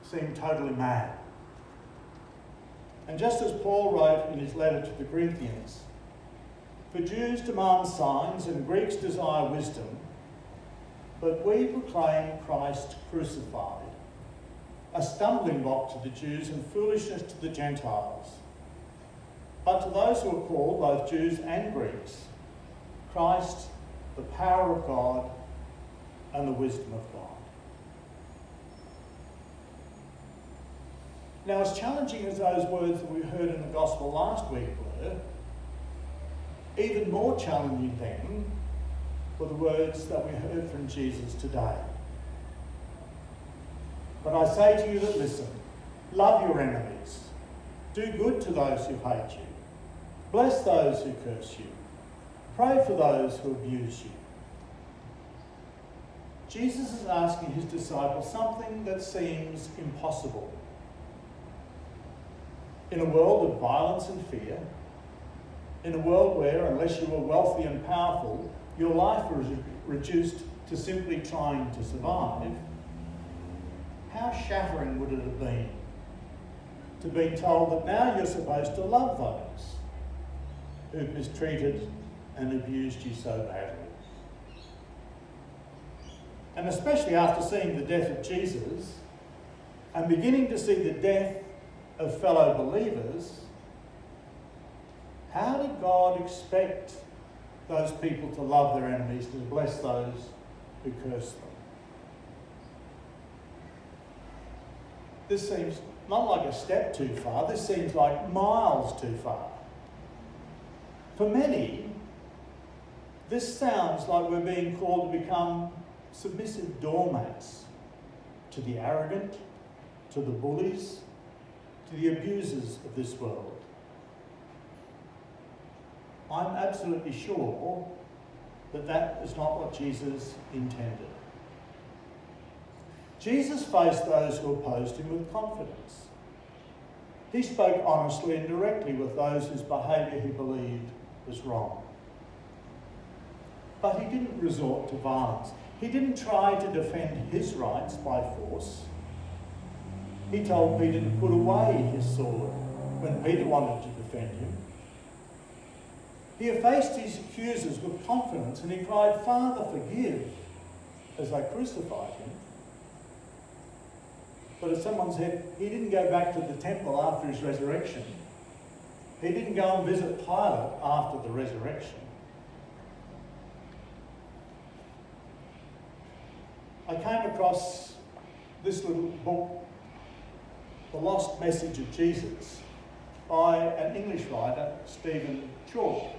seem totally mad. And just as Paul wrote in his letter to the Corinthians, for Jews demand signs and Greeks desire wisdom, but we proclaim Christ crucified, a stumbling block to the Jews and foolishness to the Gentiles. But to those who are called, both Jews and Greeks, Christ, the power of God and the wisdom of God. Now, as challenging as those words that we heard in the Gospel last week were, even more challenging then were the words that we heard from Jesus today. But I say to you that listen, love your enemies, do good to those who hate you, bless those who curse you, pray for those who abuse you. Jesus is asking his disciples something that seems impossible. In a world of violence and fear, in a world where, unless you were wealthy and powerful, your life was reduced to simply trying to survive, how shattering would it have been to be told that now you're supposed to love those who've mistreated and abused you so badly? And especially after seeing the death of Jesus and beginning to see the death of fellow believers, how did God expect those people to love their enemies, to bless those who curse them? This seems not like a step too far, this seems like miles too far. For many, this sounds like we're being called to become submissive doormats to the arrogant, to the bullies, to the abusers of this world. I'm absolutely sure that that is not what Jesus intended. Jesus faced those who opposed him with confidence. He spoke honestly and directly with those whose behaviour he believed was wrong. But he didn't resort to violence. He didn't try to defend his rights by force. He told Peter to put away his sword when Peter wanted to defend him. He faced his accusers with confidence and he cried, "Father, forgive," as they crucified him. But as someone said, he didn't go back to the temple after his resurrection. He didn't go and visit Pilate after the resurrection. I came across this little book, The Lost Message of Jesus, by an English writer, Stephen Chalk.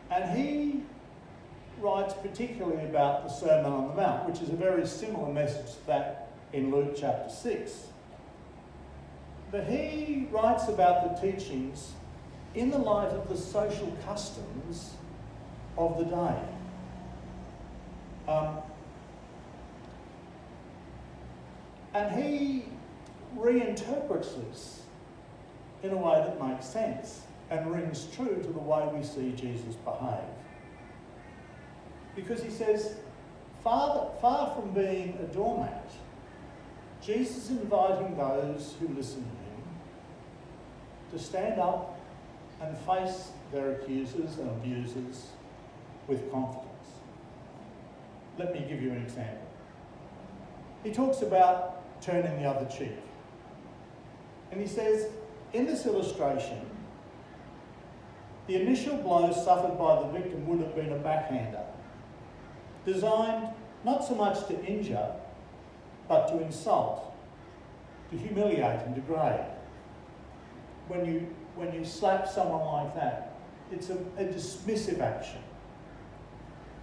And he writes particularly about the Sermon on the Mount, which is a very similar message to that in Luke chapter 6. But he writes about the teachings in the light of the social customs of the day. And he reinterprets this in a way that makes sense and rings true to the way we see Jesus behave. Because he says, far from being a doormat, Jesus is inviting those who listen to him to stand up and face their accusers and abusers with confidence. Let me give you an example. He talks about turning the other cheek. And he says, in this illustration, the initial blow suffered by the victim would have been a backhander, designed not so much to injure, but to insult, to humiliate and degrade. When you slap someone like that, it's a dismissive action.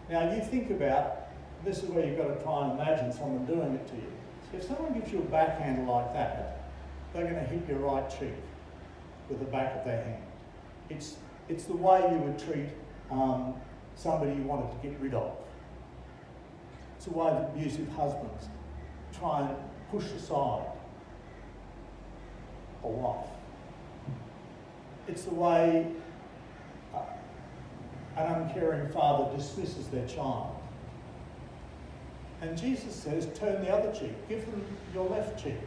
Now you think about, this is where you've got to try and imagine someone doing it to you. If someone gives you a backhander like that, they're going to hit your right cheek with the back of their hand. It's the way you would treat somebody you wanted to get rid of. It's the way that abusive husbands try and push aside a wife. It's the way an uncaring father dismisses their child. And Jesus says, turn the other cheek, give them your left cheek.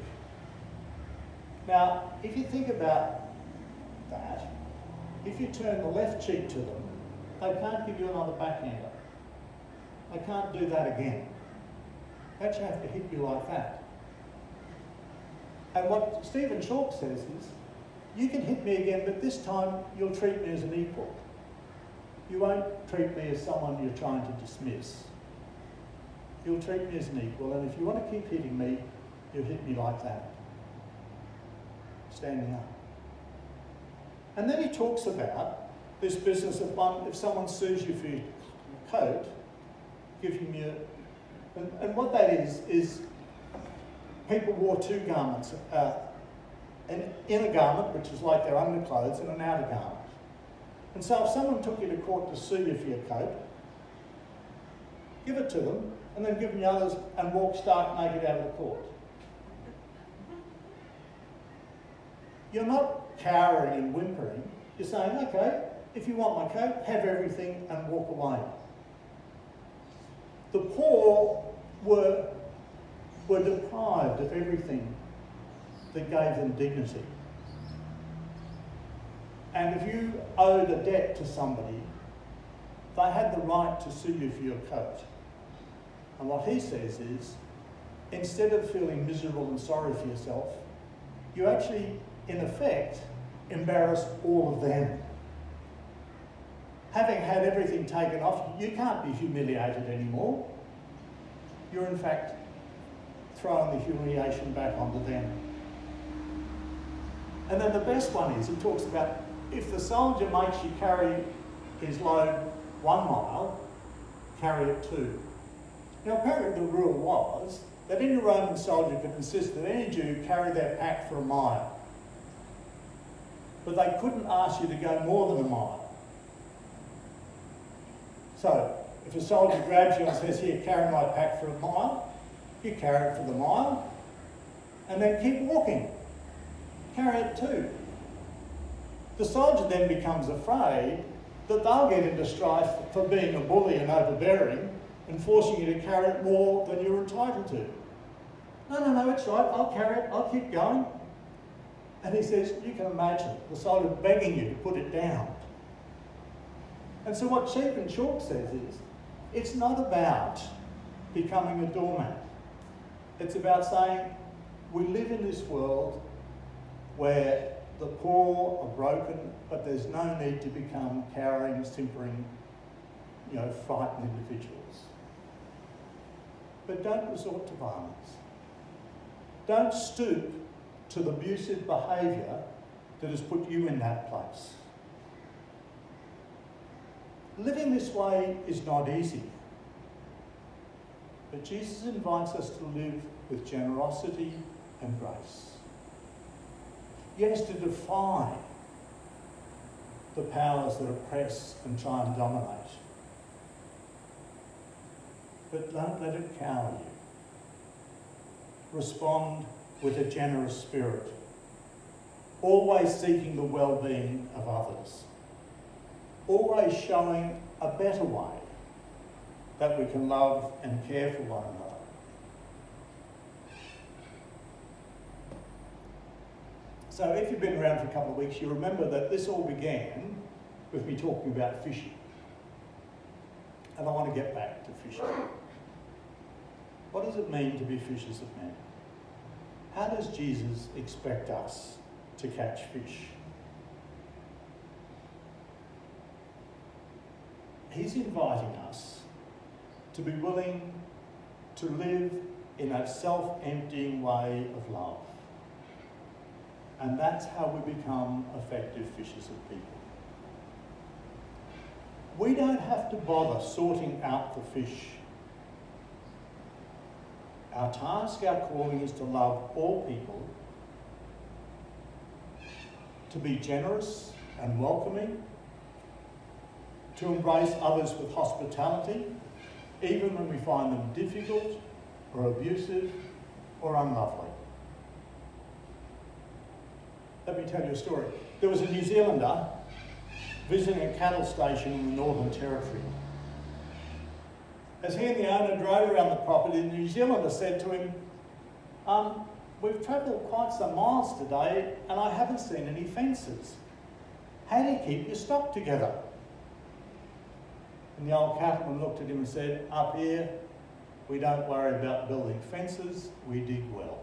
Now, if you think about that, if you turn the left cheek to them, they can't give you another backhander. They can't do that again. They actually have to hit you like that. And what Stephen Chalk says is, you can hit me again, but this time you'll treat me as an equal. You won't treat me as someone you're trying to dismiss. You'll treat me as an equal, and if you want to keep hitting me, you'll hit me like that. Standing up. And then he talks about this business of if someone sues you for your coat, give him your... And what that is people wore two garments. An inner garment, which is like their underclothes, and an outer garment. And so if someone took you to court to sue you for your coat, give it to them, and then give them the others and walk stark naked out of the court. You're not cowering and whimpering. You're saying, okay, if you want my coat, have everything and walk away. The poor were deprived of everything that gave them dignity. And if you owed a debt to somebody, they had the right to sue you for your coat. And what he says is, instead of feeling miserable and sorry for yourself, you actually, in effect, embarrass all of them. Having had everything taken off, you can't be humiliated anymore. You're in fact throwing the humiliation back onto them. And then the best one is, he talks about, if the soldier makes you carry his load 1 mile, carry it 2. Now apparently the rule was that any Roman soldier could insist that any Jew carry their pack for 1 mile. But they couldn't ask you to go more than 1 mile. So, if a soldier grabs you and says, here, carry my pack for 1 mile, you carry it for the mile, and then keep walking. Carry it 2. The soldier then becomes afraid that they'll get into strife for being a bully and overbearing and forcing you to carry it more than you're entitled to. No, it's right, I'll carry it, I'll keep going. And he says, you can imagine the soldier begging you to put it down. And so what Stephen Chalk says is, it's not about becoming a doormat. It's about saying, we live in this world where the poor are broken, but there's no need to become cowering, simpering, frightened individuals. But don't resort to violence. Don't stoop to the abusive behaviour that has put you in that place. Living this way is not easy, but Jesus invites us to live with generosity and grace. Yes, to defy the powers that oppress and try and dominate. But don't let it cower you. Respond with a generous spirit, always seeking the well-being of others, always showing a better way that we can love and care for one another. So if you've been around for a couple of weeks, you remember that this all began with me talking about fishing. And I want to get back to fishing. What does it mean to be fishers of men? How does Jesus expect us to catch fish? He's inviting us to be willing to live in a self-emptying way of love. And that's how we become effective fishers of people. We don't have to bother sorting out the fish. Our task, our calling is to love all people, to be generous and welcoming, to embrace others with hospitality, even when we find them difficult or abusive or unlovely. Let me tell you a story. There was a New Zealander visiting a cattle station in the Northern Territory. as he and the owner drove around the property, the New Zealander said to him, we've travelled quite some miles today and I haven't seen any fences. How do you keep your stock together? And the old cattleman looked at him and said, up here, we don't worry about building fences, we dig wells.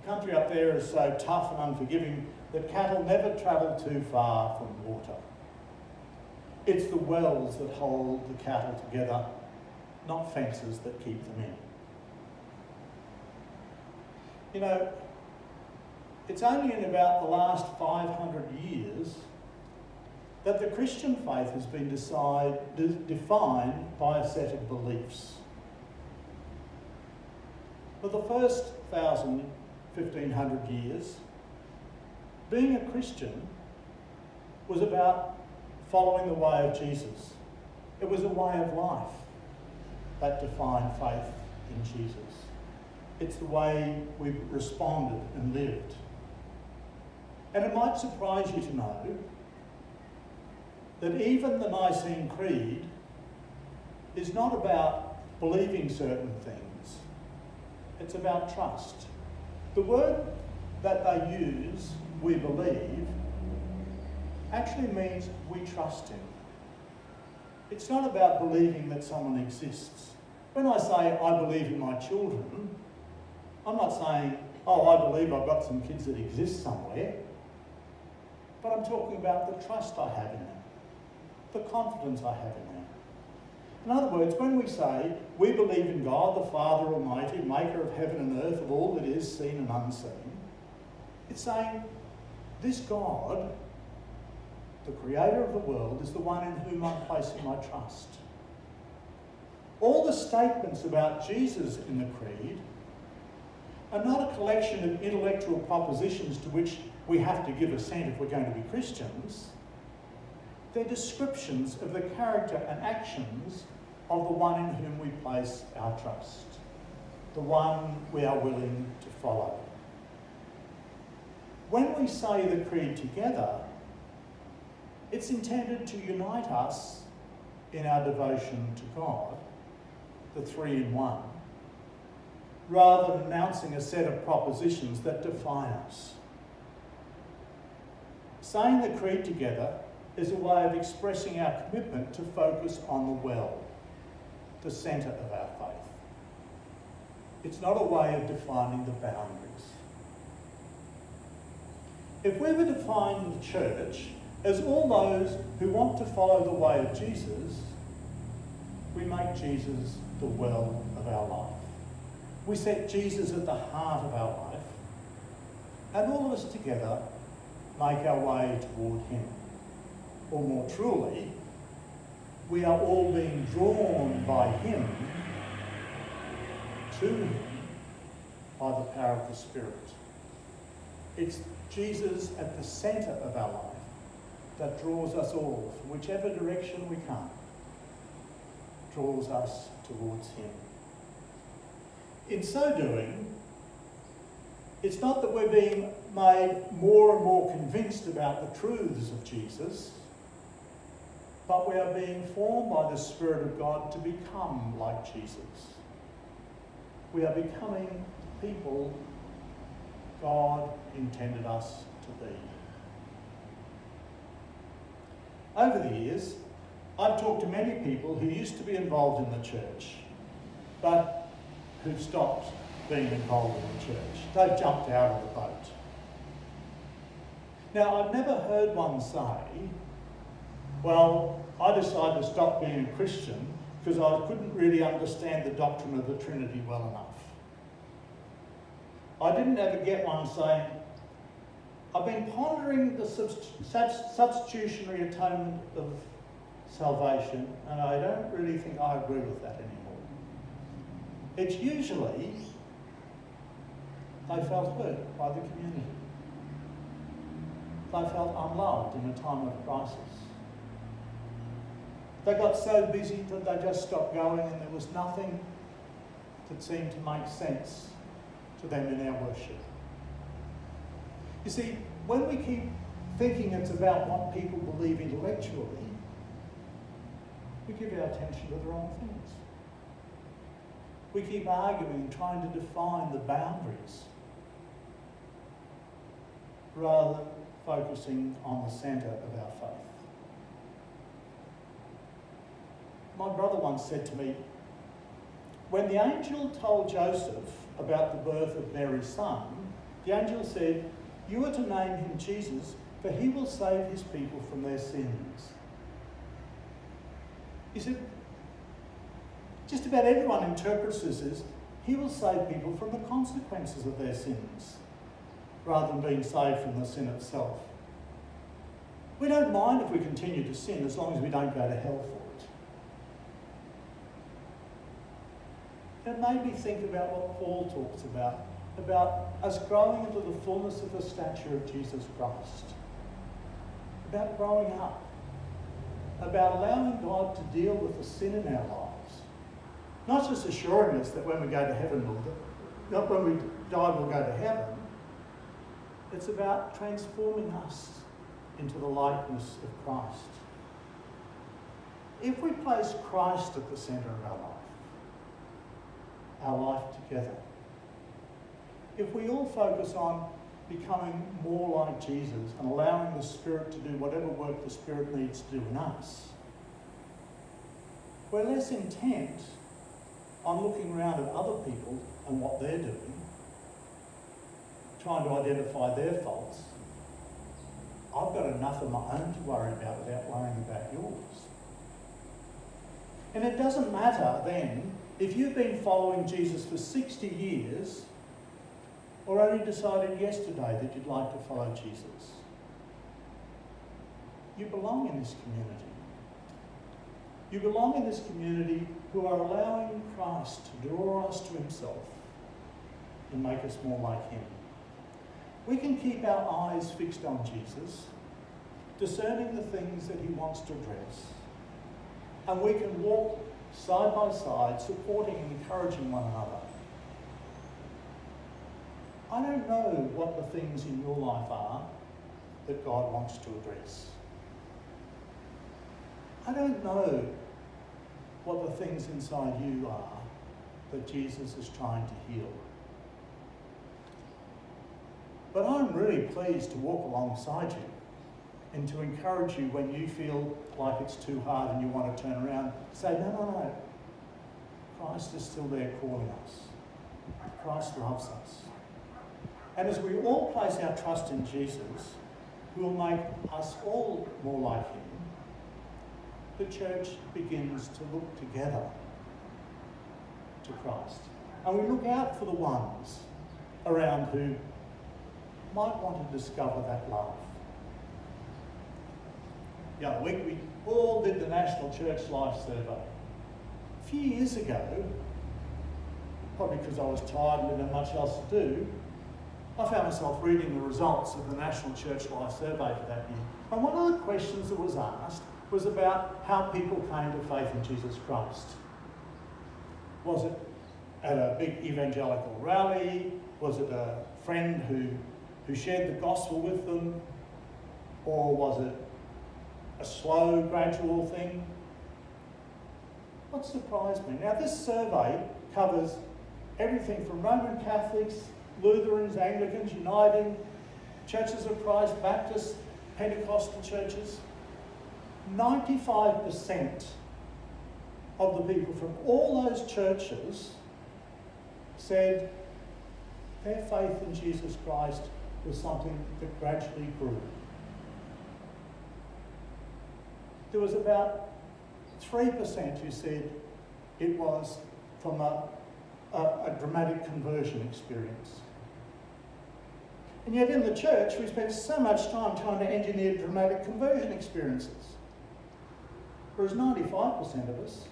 The country up there is so tough and unforgiving that cattle never travel too far from water. It's the wells that hold the cattle together, not fences that keep them in. You know, it's only in about the last 500 years that the Christian faith has been defined by a set of beliefs. For the first 1,500 years, being a Christian was about following the way of Jesus. It was a way of life that defined faith in Jesus. It's the way we responded and lived. And it might surprise you to know that even the Nicene Creed is not about believing certain things. It's about trust. The word that they use, we believe, actually means we trust him. It's not about believing that someone exists. When I say I believe in my children, I'm not saying, oh, I believe I've got some kids that exist somewhere, but I'm talking about the trust I have in them, the confidence I have in them. In other words, when we say we believe in God, the Father Almighty, maker of heaven and earth, of all that is seen and unseen, it's saying this God, the creator of the world, is the one in whom I'm placing my trust. All the statements about Jesus in the Creed are not a collection of intellectual propositions to which we have to give assent if we're going to be Christians. They're descriptions of the character and actions of the one in whom we place our trust, the one we are willing to follow. When we say the Creed together, it's intended to unite us in our devotion to God, the three in one, rather than announcing a set of propositions that define us. Saying the Creed together is a way of expressing our commitment to focus on the well, the centre of our faith. It's not a way of defining the boundaries. If we were defining the church as all those who want to follow the way of Jesus, we make Jesus the well of our life. We set Jesus at the heart of our life, and all of us together make our way toward him. Or more truly, we are all being drawn by him to him by the power of the Spirit. It's Jesus at the centre of our life that draws us all, from whichever direction we come, draws us towards him. In so doing, it's not that we're being made more and more convinced about the truths of Jesus, but we are being formed by the Spirit of God to become like Jesus. We are becoming the people God intended us to be. Over the years, I've talked to many people who used to be involved in the church, but who've stopped being involved in the church. They've jumped out of the boat. Now, I've never heard one say, well, I decided to stop being a Christian because I couldn't really understand the doctrine of the Trinity well enough. I didn't ever get one saying, I've been pondering the substitutionary atonement of salvation, and I don't really think I agree with that anymore. It's usually they felt hurt by the community. They felt unloved in a time of crisis. They got so busy that they just stopped going, and there was nothing that seemed to make sense to them in our worship. You see, when we keep thinking it's about what people believe intellectually, we give our attention to the wrong things. We keep arguing and trying to define the boundaries rather than focusing on the centre of our faith. My brother once said to me, when the angel told Joseph about the birth of Mary's son, the angel said, "You are to name him Jesus, for he will save his people from their sins." He said, just about everyone interprets this as, he will save people from the consequences of their sins, rather than being saved from the sin itself. We don't mind if we continue to sin as long as we don't go to hell for it. It made me think about what Paul talks about us growing into the fullness of the stature of Jesus Christ, about growing up, about allowing God to deal with the sin in our lives. Not just assuring us that when we go to heaven, not when we die we'll go to heaven. It's about transforming us into the likeness of Christ. If we place Christ at the centre of our life together, if we all focus on becoming more like Jesus and allowing the Spirit to do whatever work the Spirit needs to do in us, we're less intent on looking around at other people and what they're doing, trying to identify their faults. I've got enough of my own to worry about without worrying about yours. And it doesn't matter then if you've been following Jesus for 60 years or only decided yesterday that you'd like to follow Jesus. You belong in this community. You belong in this community who are allowing Christ to draw us to himself and make us more like him. We can keep our eyes fixed on Jesus, discerning the things that he wants to address, and we can walk side by side, supporting and encouraging one another. I don't know what the things in your life are that God wants to address. I don't know what the things inside you are that Jesus is trying to heal. But I'm really pleased to walk alongside you and to encourage you when you feel like it's too hard and you want to turn around. Say, no. Christ is still there calling us. Christ loves us. And as we all place our trust in Jesus, who will make us all more like him, the church begins to look together to Christ. And we look out for the ones around who might want to discover that love. The other week we all did the National Church Life Survey. A few years ago, probably because I was tired and didn't have much else to do, I found myself reading the results of the National Church Life Survey for that year. And one of the questions that was asked was about how people came to faith in Jesus Christ. Was it at a big evangelical rally? Was it a friend who shared the gospel with them? Or was it a slow, gradual thing? What surprised me? Now, this survey covers everything from Roman Catholics, Lutherans, Anglicans, Uniting, Churches of Christ, Baptists, Pentecostal churches. 95% of the people from all those churches said their faith in Jesus Christ was something that gradually grew. There was about 3% who said it was from a dramatic conversion experience. And yet in the church, we spend so much time trying to engineer dramatic conversion experiences. Whereas 95% of us,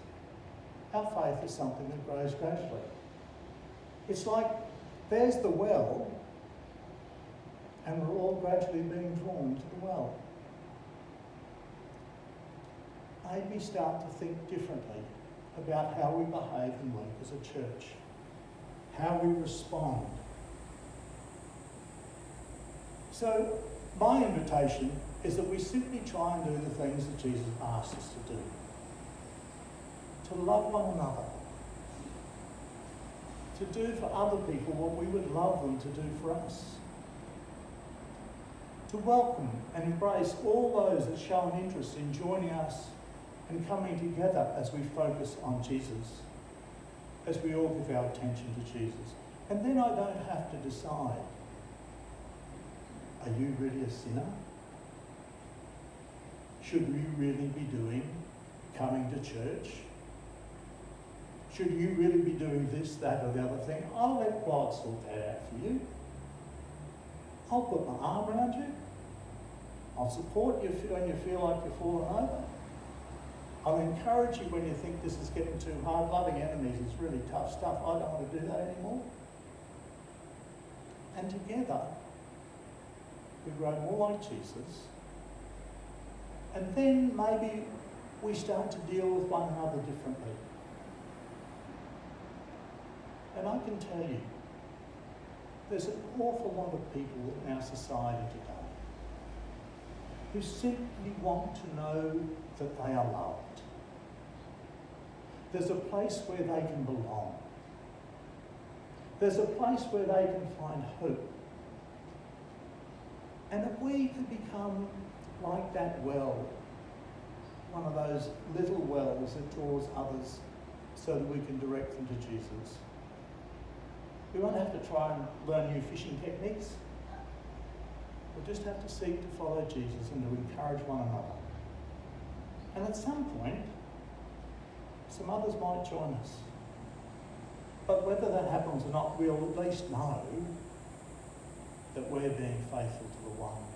our faith is something that grows gradually. It's like there's the well, and we're all gradually being drawn to the well. Maybe start to think differently about how we behave and work as a church, how we respond. So my invitation is that we simply try and do the things that Jesus asked us to do. to love one another, to do for other people what we would love them to do for us, to welcome and embrace all those that show an interest in joining us and coming together as we focus on Jesus, as we all give our attention to Jesus. And then I don't have to decide, are you really a sinner? Should you really be coming to church? Should you really be doing this, that, or the other thing? I'll let God sort that out for you. I'll put my arm around you. I'll support you when you feel like you're falling over. I'll encourage you when you think this is getting too hard. Loving enemies is really tough stuff. I don't want to do that anymore. And together, we grow more like Jesus. And then maybe we start to deal with one another differently. And I can tell you, there's an awful lot of people in our society today who simply want to know that they are loved. There's a place where they can belong. There's a place where they can find hope. And if we could become like that well, one of those little wells that draws others so that we can direct them to Jesus. We won't have to try and learn new fishing techniques. We'll just have to seek to follow Jesus and to encourage one another. And at some point, some others might join us. But whether that happens or not, we'll at least know that we're being faithful to the one